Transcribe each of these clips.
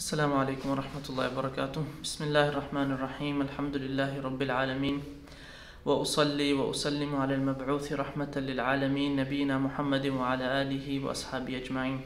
السلام عليكم ورحمة الله وبركاته. بسم الله الرحمن الرحيم. الحمد لله رب العالمين، وأصلي وأسلم على المبعوث رحمة للعالمين نبينا محمد وعلى آله وأصحابه أجمعين.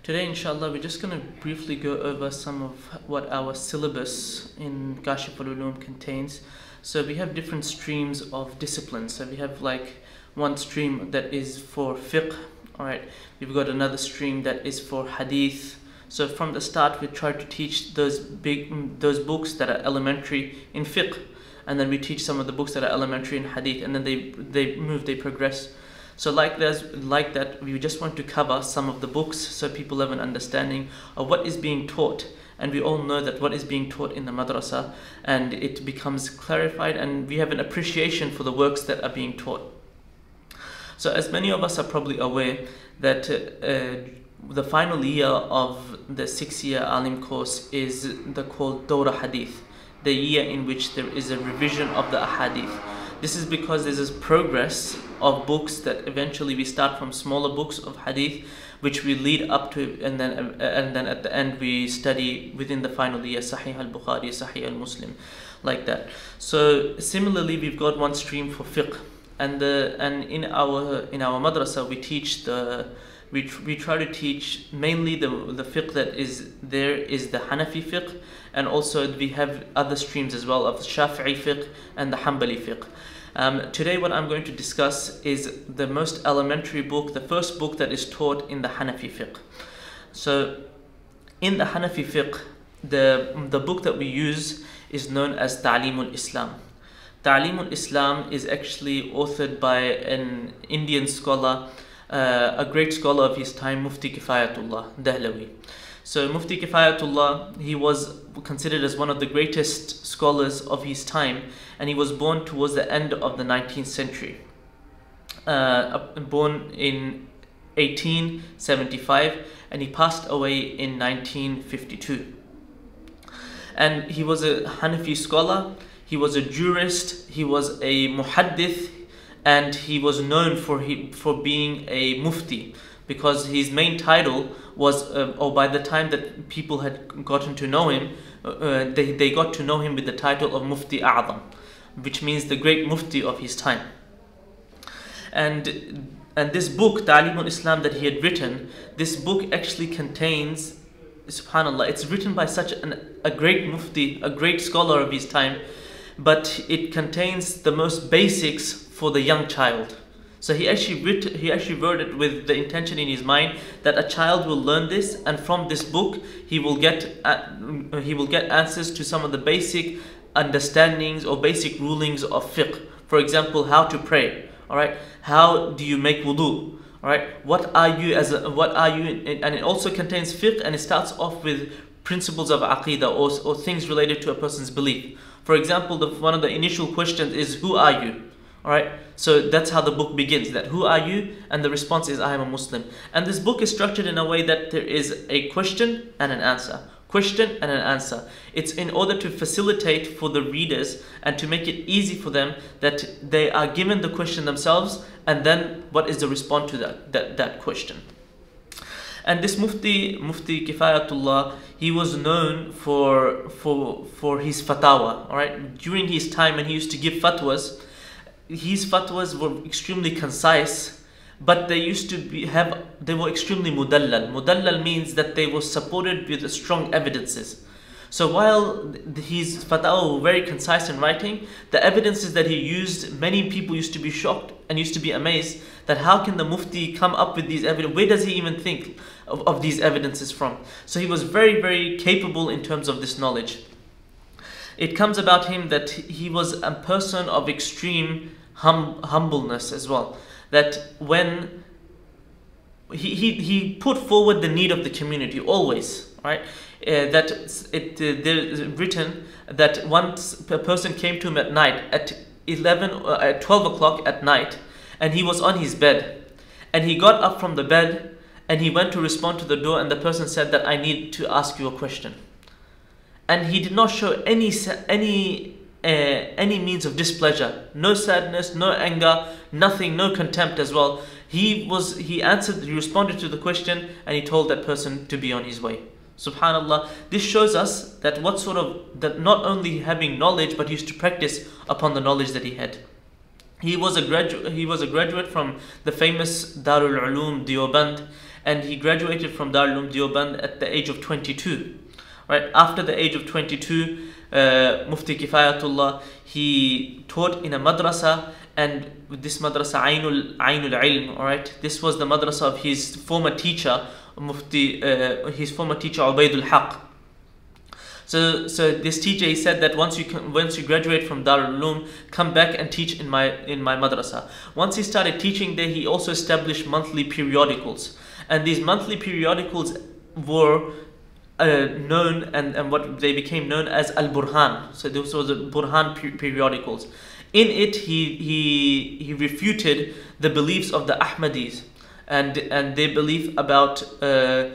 Today, inshallah, we're just going to briefly go over some of what our syllabus in Kashiful Uloom contains. So we have different streams of disciplines. So we have like one stream that is for fiqh. Alright, we've got another stream that is for hadith. So from the start, we try to teach those books that are elementary in fiqh, and then we teach some of the books that are elementary in hadith, and then they progress. So like that, we just want to cover some of the books so people have an understanding of what is being taught. And we all know that what is being taught in the madrasa, and it becomes clarified, and we have an appreciation for the works that are being taught. So as many of us are probably aware that the final year of the 6-year alim course is called Dawra Hadith, the year in which there is a revision of the ahadith. This is because there's this progress of books that eventually we start from smaller books of hadith, which we lead up to, and then at the end we study within the final year Sahih al-Bukhari, Sahih al-Muslim, like that. So similarly, we've got one stream for fiqh, and in our madrasa we try to teach mainly the fiqh that is there is the Hanafi fiqh, and also we have other streams as well of the Shafi'i fiqh and the Hanbali fiqh. Today what I'm going to discuss is the most elementary book, the first book that is taught in the Hanafi fiqh. So in the Hanafi fiqh, the book that we use is known as Taleemul Islam. Taleemul Islam is actually authored by an Indian scholar, a great scholar of his time, Mufti Kifayatullah Rahimahullah. So Mufti Kifayatullah, he was considered as one of the greatest scholars of his time, and he was born towards the end of the 19th century. Born in 1875, and he passed away in 1952. And he was a Hanafi scholar, he was a jurist, he was a muhaddith, and he was known for being a mufti, because his main title was, or by the time that people had gotten to know him, they got to know him with the title of Mufti A'zam, which means the great mufti of his time. And this book, Taleemul Islam, that he had written, this book actually contains, subhanallah, it's written by such a great mufti, a great scholar of his time, but it contains the most basics for the young child. So he actually wrote it with the intention in his mind that a child will learn this, and from this book he will get answers to some of the basic understandings or basic rulings of fiqh. For example, how to pray. All right, how do you make wudu? All right, what are you, and it also contains fiqh, and it starts off with principles of aqidah or things related to a person's belief. For example, one of the initial questions is, who are you? Alright, so that's how the book begins, that who are you? And the response is, I am a Muslim. And this book is structured in a way that there is a question and an answer. Question and an answer. It's in order to facilitate for the readers and to make it easy for them, that they are given the question themselves, and then what is the response to that question. And this Mufti Kifayatullah, he was known for his fatwa. Alright, during his time when he used to give fatwas, his fatwas were extremely concise, but they were extremely mudallal. Mudallal means that they were supported with strong evidences. So while his fatwa were very concise in writing, the evidences that he used, many people used to be shocked and used to be amazed that how can the mufti come up with these evidence? Where does he even think of these evidences from? So he was very, very capable in terms of this knowledge. It comes about him that he was a person of extreme humbleness as well. That when he put forward the need of the community always, right? There is written that once a person came to him at night at 12 o'clock at night, and he was on his bed, and he got up from the bed and he went to respond to the door, and the person said that I need to ask you a question. And he did not show any means of displeasure, no sadness, no anger, nothing, no contempt as well. He responded to the question, and he told that person to be on his way. Subhanallah, this shows us that that not only having knowledge, but he used to practice upon the knowledge that he had. He was a graduate from the famous Taleemul Islam Deoband, and he graduated from Taleemul Deoband at the age of 22. Right after the age of 22, Mufti Kifayatullah, he taught in a madrasa, and with this madrasa Ainul Ilm. All right, this was the madrasa of his former teacher, Ubaidul Haq. So this teacher, he said that once you graduate from Darul Uloom, come back and teach in my madrasa. Once he started teaching there, he also established monthly periodicals, and these monthly periodicals were known, and what they became known as Al Burhan. So this was the Burhan periodicals. In it, he refuted the beliefs of the Ahmadis and their belief about the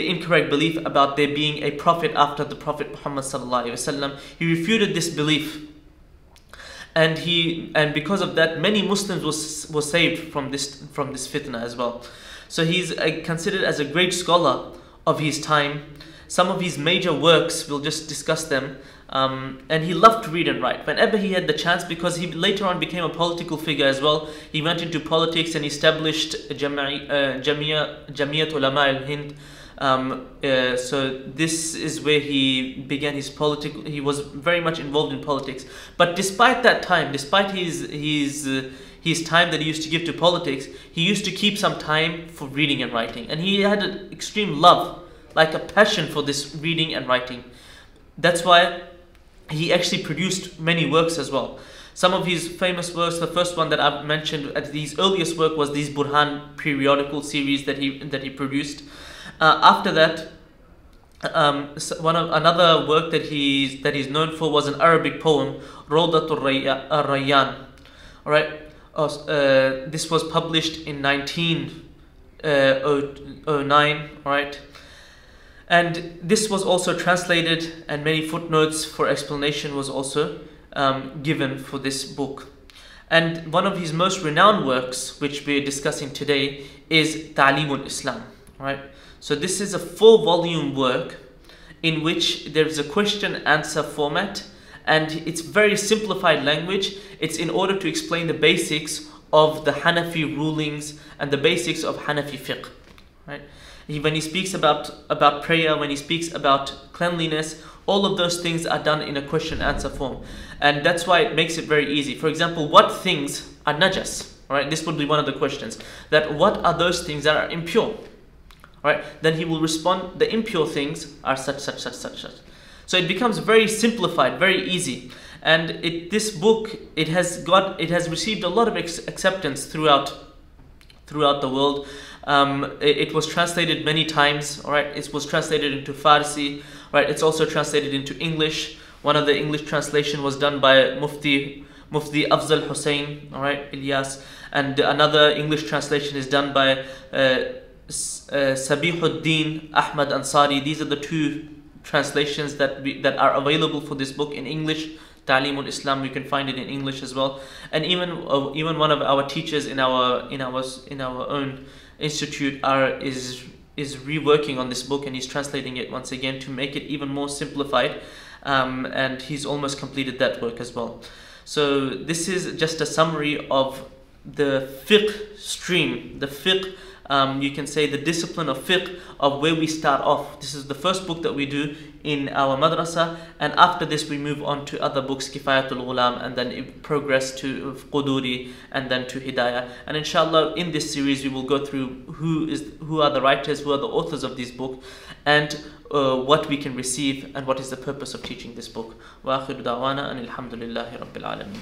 incorrect belief about there being a prophet after the Prophet Muhammad sallallahu alaihi wasallam. He refuted this belief, and because of that, many Muslims was saved from this fitna as well. So he's considered as a great scholar of his time. Some of his major works, we'll just discuss them. And he loved to read and write whenever he had the chance, because he later on became a political figure as well. He went into politics and established Jamiyat Ulama al-Hind. So this is where he began his political. He was very much involved in politics. But despite that time, despite his time that he used to give to politics, he used to keep some time for reading and writing. And he had an extreme love, like a passion for this reading and writing. That's why he actually produced many works as well. Some of his famous works, the first one that I've mentioned at his earliest work was these Burhan periodical series that he produced. After that, another work that he's known for was an Arabic poem, Rawdatul Rayyan. All right, this was published in 1909. All right. And this was also translated, and many footnotes for explanation was also given for this book. And one of his most renowned works, which we're discussing today, is Taleemul Islam. Right? So this is a 4-volume work in which there is a question-answer format, and it's very simplified language. It's in order to explain the basics of the Hanafi rulings and the basics of Hanafi fiqh. Right? When he speaks about prayer, when he speaks about cleanliness, all of those things are done in a question-answer form, and that's why it makes it very easy. For example, what things are najas? All right, this would be one of the questions. That what are those things that are impure? All right, then he will respond, the impure things are such. So it becomes very simplified, very easy, and this book has received a lot of acceptance throughout the world. It was translated many times. All right, it was translated into Farsi. Right, it's also translated into English. One of the English translation was done by Mufti Afzal Hussain. All right, Ilyas, and another English translation is done by Sabihuddin Ahmad Ansari. These are the 2 translations that are available for this book in English. Taleemul Islam, you can find it in English as well. And even one of our teachers in our own institute is reworking on this book, and he's translating it once again to make it even more simplified, and he's almost completed that work as well. So this is just a summary of the fiqh stream, the fiqh, you can say the discipline of fiqh, of where we start off. This is the first book that we do in our madrasa, and after this we move on to other books, Kifayatul Uloom, and then progress to Quduri, and then to Hidayah. And inshallah, in this series we will go through who are the writers, who are the authors of this book, and what we can receive, and what is the purpose of teaching this book. Wa akhiru da'wana and alhamdulillahi rabbil alamin.